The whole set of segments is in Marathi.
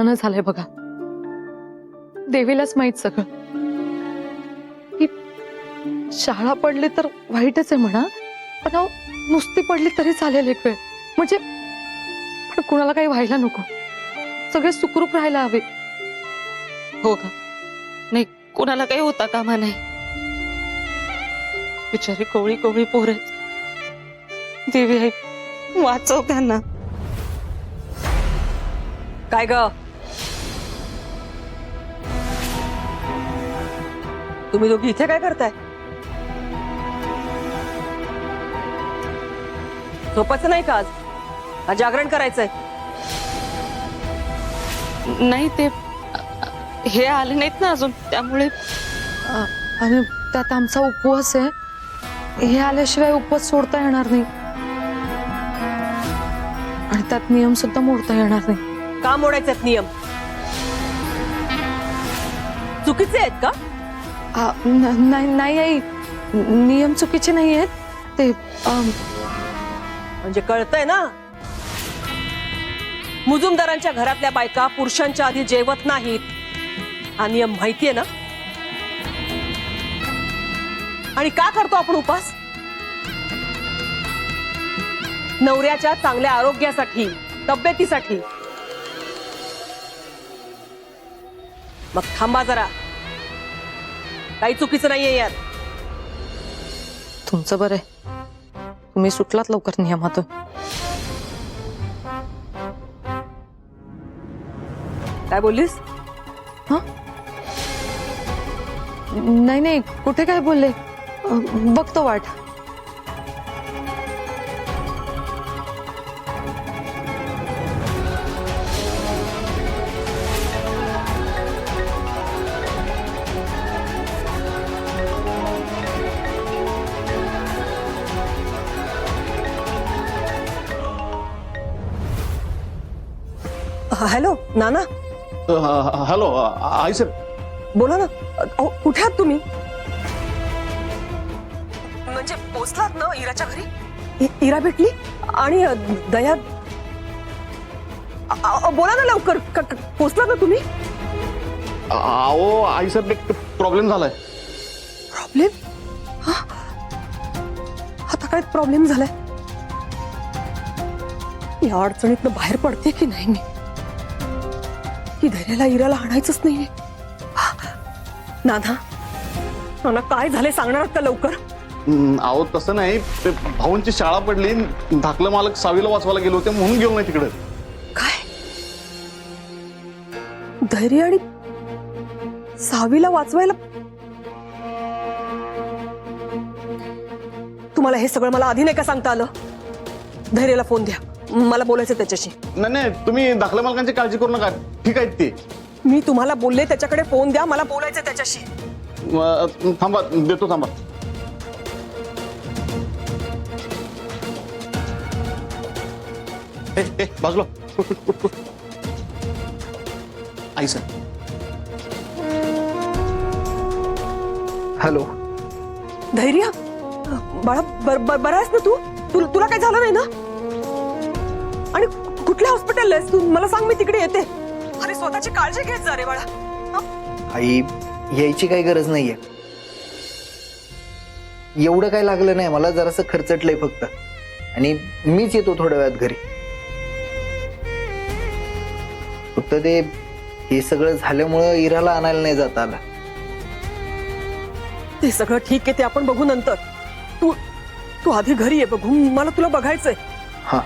कळणं झालंय बघा. देवीलाच माहित सगळं. ही शाळा पडली तर वाईटच आहे म्हणा, पण अहो नुसती पडली तरी चालेल एक वेळ. म्हणजे पण कुणाला काही व्हायला नको, सगळे सुखरूप राहायला हवे. हो का? नाही, कुणाला काही होता कामा नाही. बिचारी कोवळी कोवळी पोर आहेत. देवी आई वाचव त्यांना. काय ग, तुम्ही दोघी इथे काय करताय? झोपायचं नाही का आज? आज जागरण करायचंय. नाही, ते हे आले नाहीत ना अजून, त्यामुळे. आणि त्यात आमचा उपवास आहे. हे आल्याशिवाय उपवास सोडता येणार नाही, आणि त्यात नियम सुद्धा मोडता येणार नाही. का मोडायचे नियम? चुकीचे आहेत का? नाही आई, नियम चुकीचे नाही आहेत ते. म्हणजे कळतंय ना, मुजुमदारांच्या घरातल्या बायका पुरुषांच्या आधी जेवत नाहीत, हा नियम माहितीये ना? आणि का करतो आपण उपास? नवऱ्याच्या चांगल्या आरोग्यासाठी, तब्येतीसाठी. मग थांबा जरा, काही चुकीचं नाहीये यात. तुमचं बरं आहे, तुम्ही सुटलात लवकर नियमातून. काय बोललीस? हा, नाही कुठे काय बोलले, बघतो वाट. हॅलो नाना. हॅलो आई सर. बोला ना. कुठे आहात तुम्ही? म्हणजे पोचलात ना इराच्या घरी? इरा भेटली आणि दया. बोला ना लवकर, पोचलात ना तुम्ही? अहो आई सर, एक प्रॉब्लेम झालाय. प्रॉब्लेम? आता काय प्रॉब्लेम झालाय? या अडचणीतनं बाहेर पडते की नाही मी? की धैर्याला इराला आणायचंच नाहीये? नाना, नाना काय झाले सांगणार का लवकर? अहो तसं नाही, ते भाऊंची शाळा पडली, धाकलं मालक 6वीला वाचवायला गेलो होते म्हणून गेलो नाही तिकडे. काय? धैर्य आणि 6वीला वाचवायला? तुम्हाला हे सगळं मला आधी नाही का सांगता आलं? धैर्याला फोन द्या, मला बोलायचं त्याच्याशी. नाही, तुम्ही धाकल्या मालकांची काळजी करू नका, ठीक आहेत ते. मी तुम्हाला बोलले त्याच्याकडे फोन द्या, मला बोलायचं त्याच्याशी. थांबा, देतो, थांबा. बाजूला. आई सर. हॅलो. धैर्य, बाळा बरा आहेस ना तू? तुला काय झालं नाही ना? आणि कुठल्या हॉस्पिटलला आहेस तू? मला सांग, मी तिकडे येते. अरे स्वतःची काळजी घेत जा रे बाळा. आई, यायची काही गरज नाहीये. एवढं काही लागलं नाही मला, जरासं खर्चटलंय फक्त, आणि मीच येतो थोड्या वेळात घरी. फक्त ते हे सगळं झाल्यामुळं इराला आणायला नाही जाता आलं. ते सगळं ठीक आहे, ते आपण बघू नंतर. तू आधी घरी ये, बघू, मला तुला बघायचंय. हा.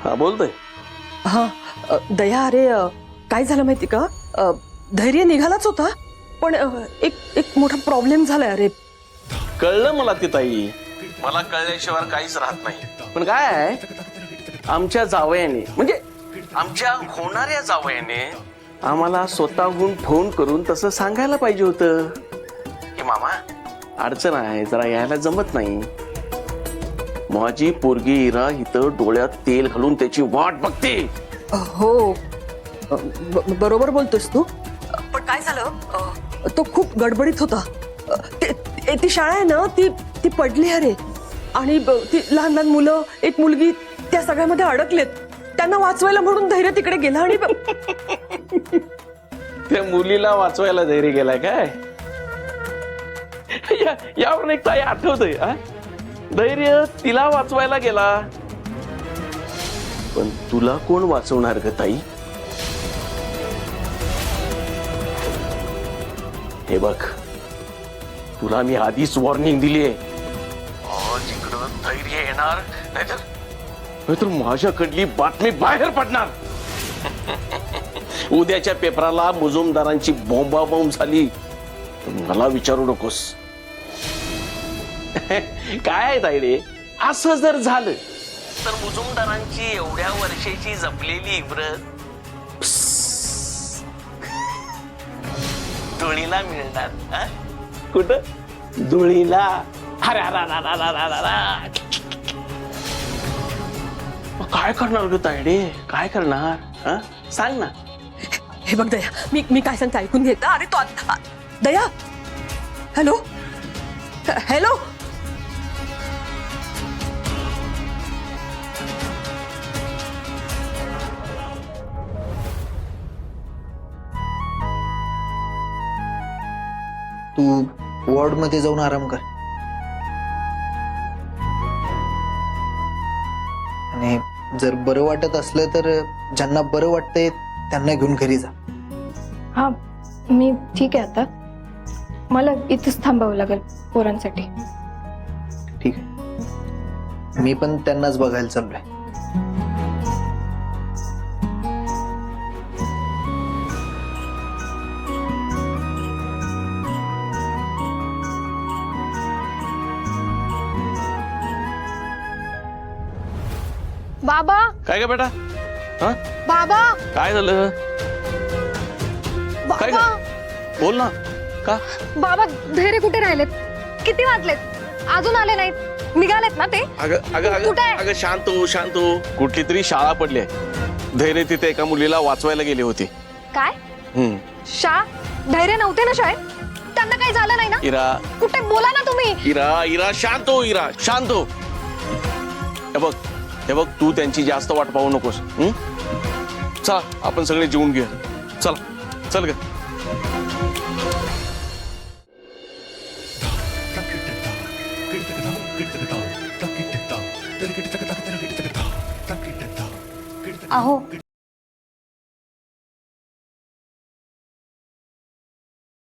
हा, बोलतोय. हा, दया, अरे काय झालं माहिती का? धैर्य निघालाच होता, पण एक मोठा प्रॉब्लेम झालाय. अरे कळलं मला ती ताई, मला कळल्याशिवाय काहीच राहत नाही. पण काय आहे, आमच्या जावयाने, म्हणजे आमच्या होणाऱ्या जावयाने आम्हाला स्वतःहून फोन करून तसं सांगायला पाहिजे होतं की मामा अडचण आहे, जरा यायला जमत नाही. माझी पोरगी इरा इथं डोळ्यात तेल घालून त्याची वाट बघते. हो बरोबर बोलतोस तू. पण काय झालं, तो खूप गडबडीत होता. ती शाळा आहे ना, ती पडली अरे. आणि ती लहान लहान मुलं, एक मुलगी, त्या सगळ्यामध्ये अडकलेत. त्यांना वाचवायला म्हणून धैर्य तिकडे गेला. आणि त्या मुलीला वाचवायला धैर्य गेलाय काय? यावरून एक ताई आठवतंय, धैर्य तिला वाचवायला गेला. पण तुला कोण वाचवणार ग ताई? हे बघ, तुला मी आधीच वॉर्निंग दिलीये. आज इकडं धैर्य येणार, नाहीतर माझ्याकडली बातमी बाहेर पडणार. उद्याच्या पेपराला मुजुमदारांची बोंबाबोंब झाली, मला विचारू नकोस. काय आहे तायडे, असं जर झालं तर मुजुमदारांची एवढ्या वर्षाची जपलेली इब्रत धुळीला मिळणार. कुठं? धुळीला. अरे काय करणार ग तायडे, काय करणार? सांग ना. हे बघ दया, मी काय सांगते ऐकून घेता. अरे तो दया, हॅलो हॅलो. तू वॉर्ड मध्ये जाऊन आराम कर आणि जर बरं वाटत असलं तर ज्यांना बरं वाटतंय त्यांना घेऊन घरी जा. हा मी ठीक आहे. आता मला इथेच थांबावं लागेल पोरांसाठी. ठीक आहे, मी पण त्यांनाच बघायला चाललोय. बाबा, काय ग बेटा? बाबा, काय झालं? काय बाबा, बोल ना. का? बाबा धैर्य कुठे राहिलेत? किती वाजलेत? अजून आले नाहीत. निघालेत ना ते? कुठे आहे? अगं शांत हो, शांत हो. कुठली तरी शाळा पडली आहे. धैर्य तिथे एका मुलीला वाचवायला गेली होती. काय? धैर्य नव्हते ना शाळेत? त्यांना काही झालं नाही ना? इरा, कुठे? बोला ना तुम्ही. इरा शांत हो. इरा शांत हो. हे बघ, तू त्यांची जास्त वाट पाहू नकोस. चला आपण सगळे जेवून घेऊया. चला चल ग. अहो